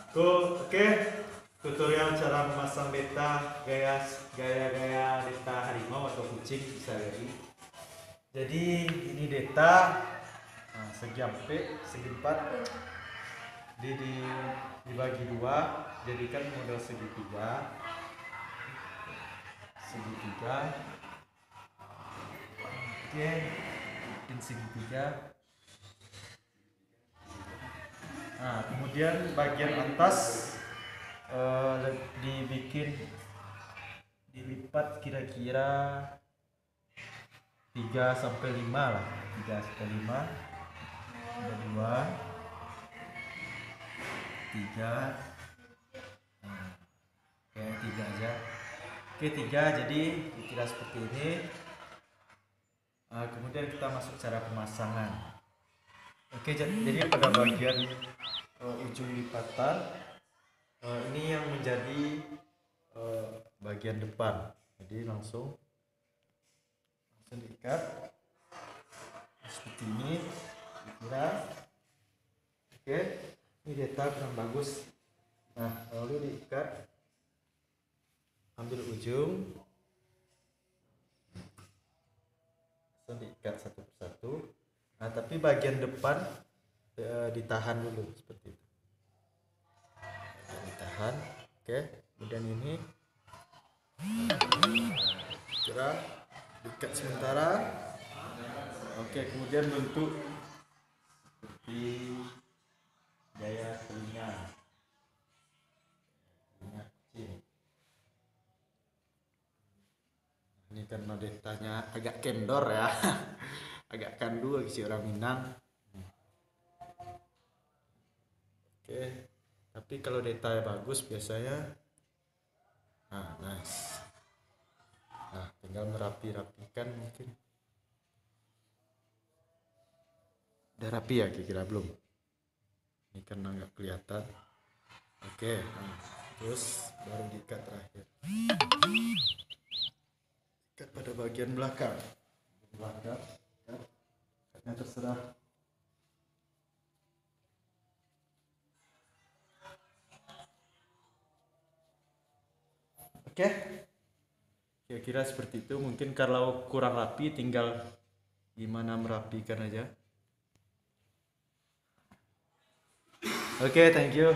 Oke, tutorial cara memasang beta gaya beta harimau atau kucing bisa jadi ini beta segi ampe segi empat dibagi dua jadikan model segitiga oke bikin segitiga. Nah, kemudian bagian atas dilipat kira-kira 3 sampai 5 lah. 3 sampai 5. Ada 2 3. Oke, 3 aja. Oke, 3 jadi kira seperti ini. Kemudian kita masuk cara pemasangan. Oke, jadi pada bagian ujung lipatan ini yang menjadi bagian depan, jadi langsung diikat seperti ini kira. Oke, ini data kurang bagus. Nah, lalu diikat, ambil ujung, langsung diikat satu persatu. Nah, tapi bagian depan ditahan dulu seperti itu. Ditahan. Oke, kemudian ini kira diikat sementara. Oke, kemudian bentuk seperti gaya telinga kucing. Ini karena detanya agak kendor ya. Agak kandu si orang Minang. Oke, tapi kalau detail bagus biasanya nice. Nah, tinggal merapi-rapikan mungkin. Udah rapi ya kira-kira belum? Ini karena nggak kelihatan. Oke, terus baru diikat terakhir. Ikat pada bagian belakang. Ikatnya terserah. Oke, kira-kira seperti itu. Mungkin kalau kurang rapi tinggal gimana merapikan aja. Oke, thank you.